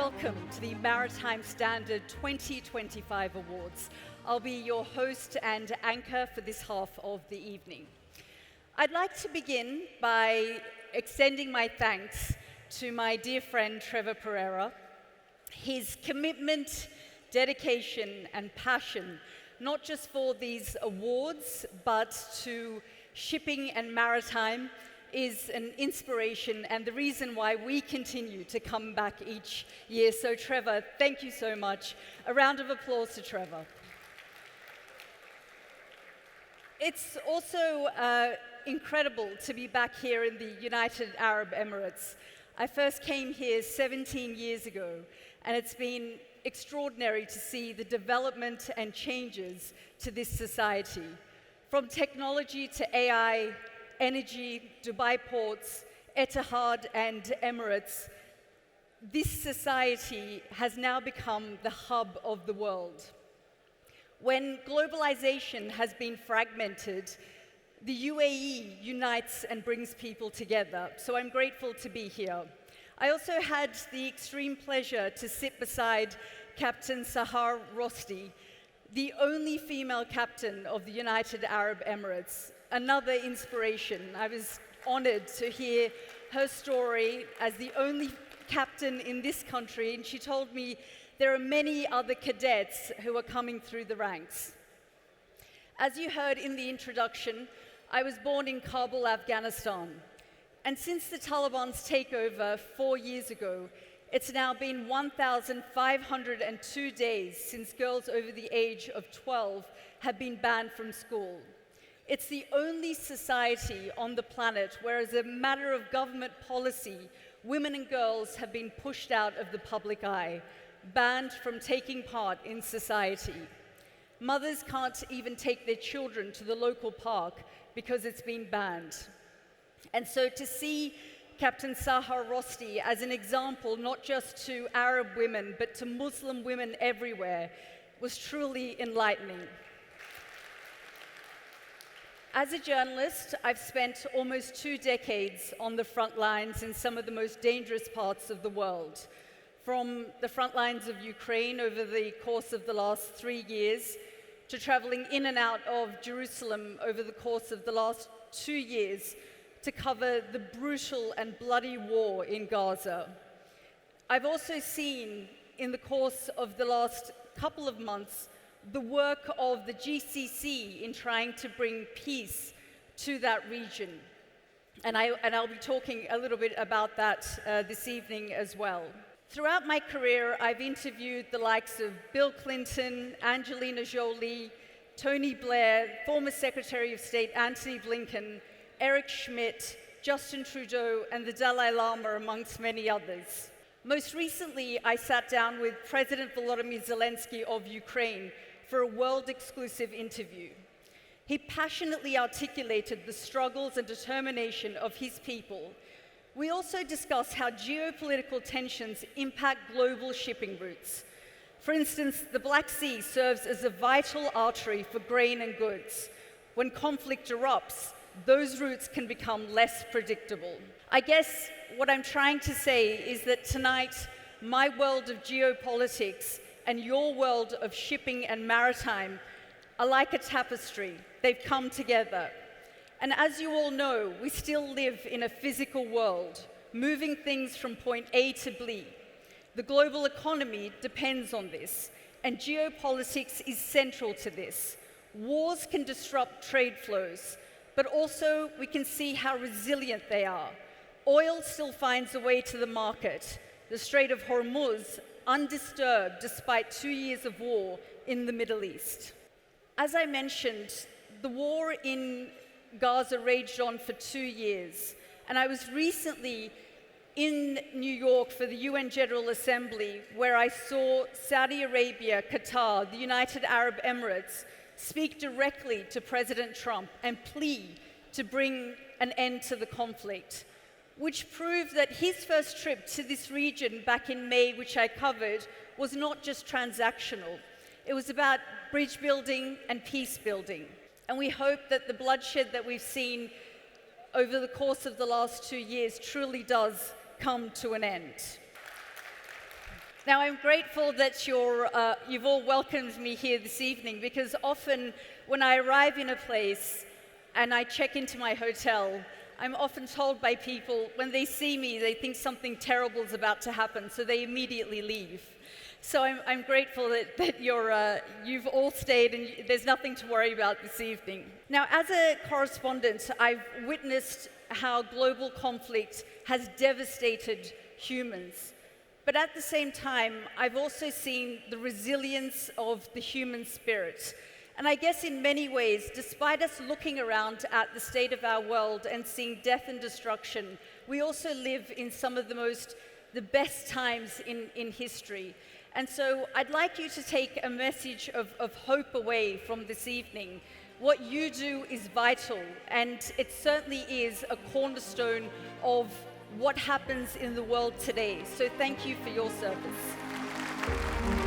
welcome to the Maritime Standard 2025 Awards. I'll be your host and anchor for this half of the evening. I'd like to begin by extending my thanks to my dear friend Trevor Pereira. His commitment, dedication, and passion, not just for these awards, but to shipping and maritime, is an inspiration and the reason why we continue to come back each year. So Trevor, thank you so much. A round of applause to Trevor. It's also incredible to be back here in the United Arab Emirates. I first came here 17 years ago, and it's been extraordinary to see the development and changes to this society. From technology to AI, energy, Dubai ports, Etihad and Emirates, this society has now become the hub of the world. When globalization has been fragmented, the UAE unites and brings people together, so I'm grateful to be here. I also had the extreme pleasure to sit beside Captain Sahar Rosti, the only female captain of the United Arab Emirates. Another inspiration. I was honored to hear her story as the only captain in this country, and she told me there are many other cadets who are coming through the ranks. As you heard in the introduction, I was born in Kabul, Afghanistan. And since the Taliban's takeover 4 years ago, it's now been 1,502 days since girls over the age of 12 have been banned from school. It's the only society on the planet where, as a matter of government policy, women and girls have been pushed out of the public eye, banned from taking part in society. Mothers can't even take their children to the local park because it's been banned. And so to see Captain Sahar Rosti as an example, not just to Arab women, but to Muslim women everywhere, was truly enlightening. As a journalist, I've spent almost 2 decades on the front lines in some of the most dangerous parts of the world. From the front lines of Ukraine over the course of the last 3 years, to traveling in and out of Jerusalem over the course of the last 2 years, to cover the brutal and bloody war in Gaza. I've also seen, in the course of the last couple of months, the work of the GCC in trying to bring peace to that region. And I'll be talking a little bit about that this evening as well. Throughout my career, I've interviewed the likes of Bill Clinton, Angelina Jolie, Tony Blair, former Secretary of State Antony Blinken, Eric Schmidt, Justin Trudeau, and the Dalai Lama, amongst many others. Most recently, I sat down with President Volodymyr Zelensky of Ukraine for a world-exclusive interview. He passionately articulated the struggles and determination of his people. We also discussed how geopolitical tensions impact global shipping routes. For instance, the Black Sea serves as a vital artery for grain and goods. When conflict erupts, those routes can become less predictable. I guess what I'm trying to say is that tonight, my world of geopolitics and your world of shipping and maritime are like a tapestry. They've come together. And as you all know, we still live in a physical world, moving things from point A to B. The global economy depends on this, and geopolitics is central to this. Wars can disrupt trade flows, but also we can see how resilient they are. Oil still finds a way to the market. The Strait of Hormuz, undisturbed despite 2 years of war in the Middle East. As I mentioned, the war in Gaza raged on for 2 years, and I was recently in New York for the UN General Assembly, where I saw Saudi Arabia, Qatar, the United Arab Emirates speak directly to President Trump and plead to bring an end to the conflict, which proved that his first trip to this region back in May, which I covered, was not just transactional. It was about bridge building and peace building. And we hope that the bloodshed that we've seen over the course of the last 2 years truly does come to an end. Now, I'm grateful that you've all welcomed me here this evening, because often when I arrive in a place and I check into my hotel, I'm often told by people, when they see me, they think something terrible is about to happen, so they immediately leave. So I'm grateful that you've all stayed and there's nothing to worry about this evening. Now, as a correspondent, I've witnessed how global conflict has devastated humans. But at the same time, I've also seen the resilience of the human spirit. And I guess in many ways, despite us looking around at the state of our world and seeing death and destruction, we also live in some of the best times in history. And so I'd like you to take a message of hope away from this evening. What you do is vital, and it certainly is a cornerstone of what happens in the world today. So thank you for your service.